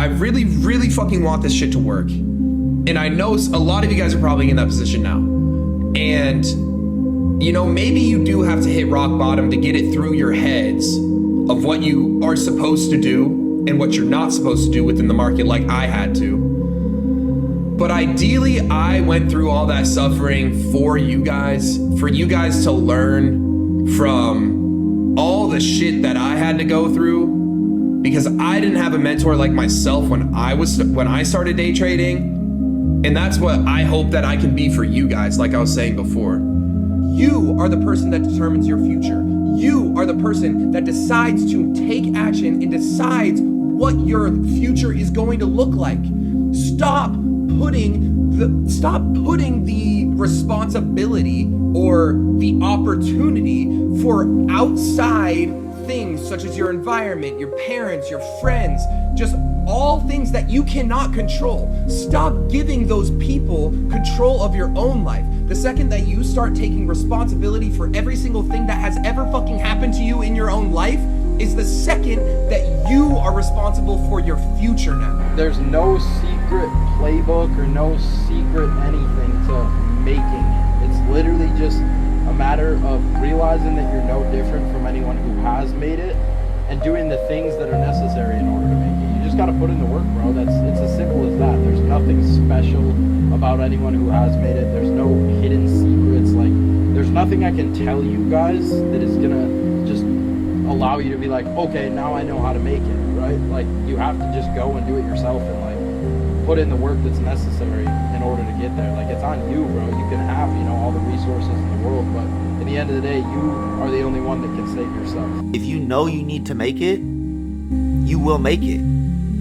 I really, really fucking want this shit to work. And I know a lot of you guys are probably in that position now. And, you know, maybe you do have to hit rock bottom to get it through your heads of what you are supposed to do and what you're not supposed to do within the market, like I had to. But ideally, I went through all that suffering for you guys to learn from all the shit that I had to go through, because I didn't have a mentor like myself when I started day trading. And that's what I hope that I can be for you guys, like I was saying before. You are the person that determines your future. You are the person that decides to take action and decides what your future is going to look like. Stop putting the responsibility or the opportunity for outside things such as your environment, your parents, your friends, just all things that you cannot control. Stop giving those people control of your own life. The second that you start taking responsibility for every single thing that has ever fucking happened to you in your own life is the second that you are responsible for your future now. There's no secret playbook or no secret anything to making it. It's literally just a matter of realizing that you're no different from anyone who has made it and doing the things that are necessary in order to make it. You just gotta put in the work, bro. It's as simple as that. There's nothing special about anyone who has made it. There's no hidden secrets. Like, there's nothing I can tell you guys that is gonna just allow you to be like, okay, now I know how to make it, right? Like, you have to just go and do it yourself and like put in the work that's necessary in order to get there. Like, it's on you, bro. You can have, you know, all the resources in the world, but at the end of the day, you are the only one that can save yourself. If you know you need to make it, you will make it,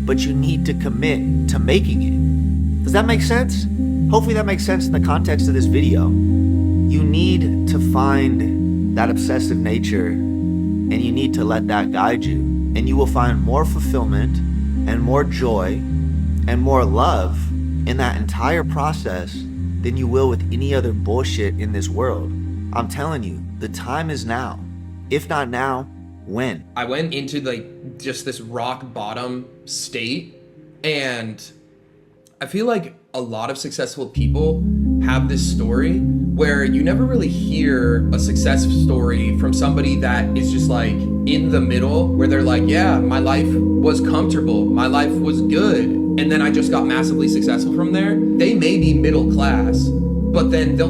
but you need to commit to making it. Does that make sense? Hopefully that makes sense in the context of this video. You need to find that obsessive nature and you need to let that guide you, and you will find more fulfillment and more joy and more love in that entire process than you will with any other bullshit in this world. I'm telling you, the time is now. If not now, when? I went into like just this rock bottom state, and I feel like a lot of successful people have this story where you never really hear a success story from somebody that is just like in the middle, where they're like, yeah, my life was comfortable, my life was good, and then I just got massively successful from there. They may be middle class, but then they'll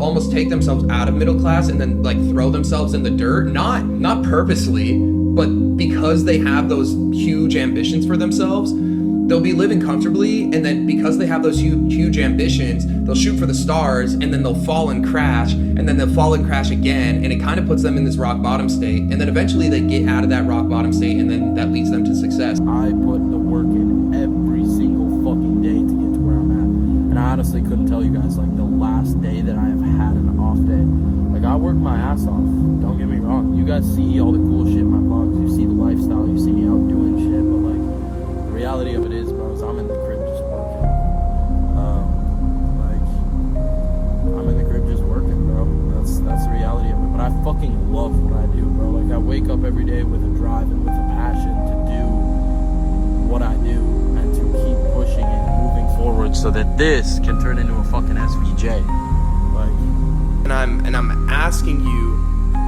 almost take themselves out of middle class and then like throw themselves in the dirt, not purposely, but because they have those huge ambitions for themselves. They'll be living comfortably, and then because they have those huge ambitions, they'll shoot for the stars, and then they'll fall and crash, and then they'll fall and crash again, and it kind of puts them in this rock bottom state, and then eventually they get out of that rock bottom state, and then that leads them to success. I put the work in every single fucking day to get to where I'm at, and I honestly couldn't tell you guys like the last day that I have had an off day. Like, I work my ass off, don't get me wrong. You guys see all the cool shit in my vlogs, you see the lifestyle, you see me out doing shit, but like, the reality of it is, bro, is I'm in the crib just working. I'm in the crib just working, bro. That's the reality of it. But I fucking love what I do, bro. Like, I wake up every day with a drive and with a passion to do what I do and to keep pushing and moving forward so that this can turn into a fucking SVJ. Like, And I'm asking you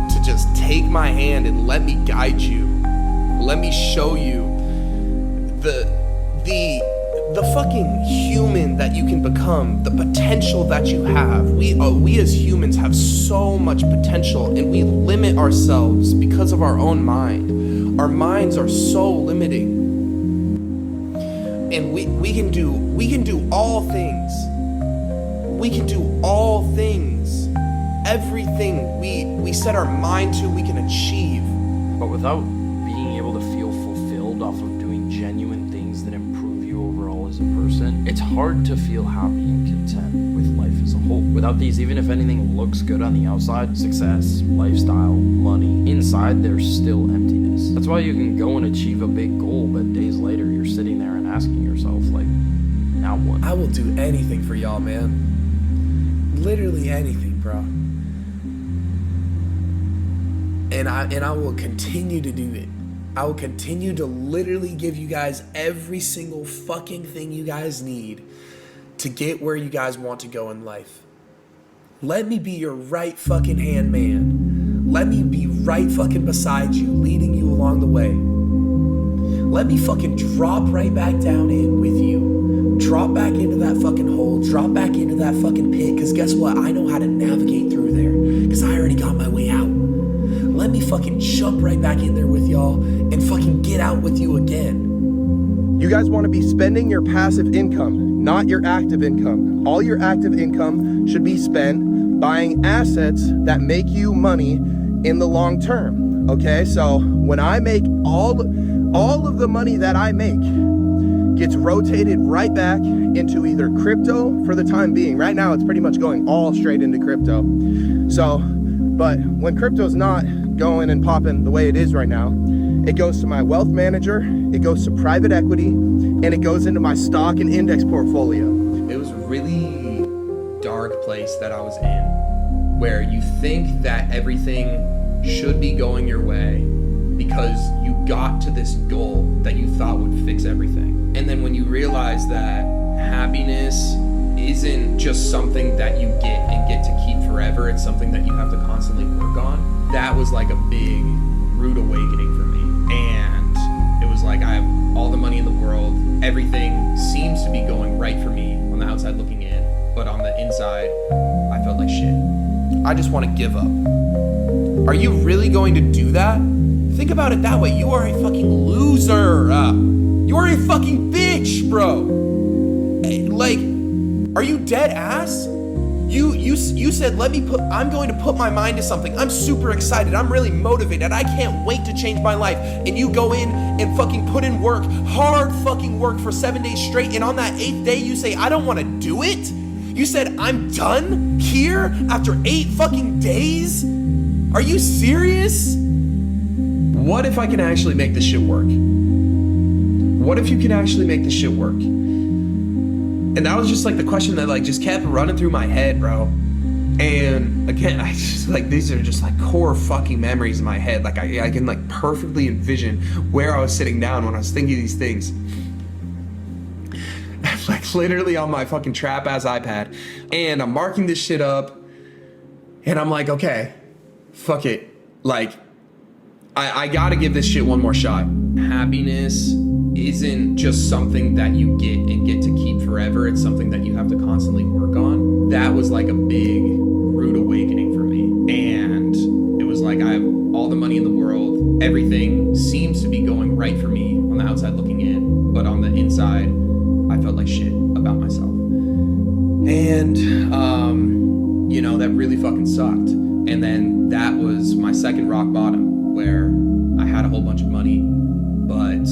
to just take my hand and let me guide you. Let me show you the fucking human that you can become, the potential that you have. We as humans have so much potential, and we limit ourselves because of our own mind. Our minds are so limiting. And we can do all things. We can do all things. Everything we set our mind to, we can achieve. but without being able to feel fulfilled off of doing genuine things that improve you overall as a person, it's hard to feel happy and content with life as a whole. Without these, even if anything looks good on the outside, success, lifestyle, money, inside there's still emptiness. That's why you can go and achieve a big goal, but days later you're sitting there and asking yourself, like, now what? I will do anything for y'all, man. Literally anything, bro. And I will continue to do it. I will continue to literally give you guys every single fucking thing you guys need to get where you guys want to go in life. Let me be your right fucking hand man. Let me be right fucking beside you, leading you along the way. Let me fucking drop right back down in with you. Drop back into that fucking hole. Drop back into that fucking pit. Because guess what? I know how to navigate through there. Because I already got my way out. Let me fucking jump right back in there with y'all and fucking get out with you again. You guys want to be spending your passive income, not your active income. All your active income should be spent buying assets that make you money in the long term. Okay, so when I make all of the money that I make gets rotated right back into either crypto for the time being. Right now, it's pretty much going all straight into crypto. So, but when crypto's not going and popping the way it is right now, it goes to my wealth manager, it goes to private equity, and it goes into my stock and index portfolio. It was a really dark place that I was in, where you think that everything should be going your way because you got to this goal that you thought would fix everything. And then when you realize that happiness isn't just something that you get and get to keep forever, it's something that you have to constantly work on, that was like a big rude awakening for me. And it was like, I have all the money in the world, everything seems to be going right for me on the outside looking in, but on the inside, I felt like shit. I just want to give up. Are you really going to do that? Think about it that way. You are a fucking loser. You are a fucking bitch, bro. Like, are you dead ass? You said, I'm going to put my mind to something. I'm super excited. I'm really motivated. I can't wait to change my life. And you go in and fucking put in work, hard fucking work for 7 days straight. And on that 8th day, you say, I don't want to do it. You said, I'm done here after 8 fucking days? Are you serious? What if I can actually make this shit work? What if you can actually make this shit work? And that was just like the question that like just kept running through my head, bro. And again, I just like, these are just like core fucking memories in my head. Like I can like perfectly envision where I was sitting down when I was thinking these things. Like literally on my fucking trap ass iPad. And I'm marking this shit up. And I'm like, okay, fuck it. Like, I gotta give this shit one more shot. Happiness isn't just something that you get and get to keep forever. It's something that you have to constantly work on. That was like a big rude awakening for me. And it was like, I have all the money in the world. Everything seems to be going right for me on the outside looking in. But on the inside, I felt like shit about myself. And, you know, that really fucking sucked. And then that was my second rock bottom, where I had a whole bunch of money, but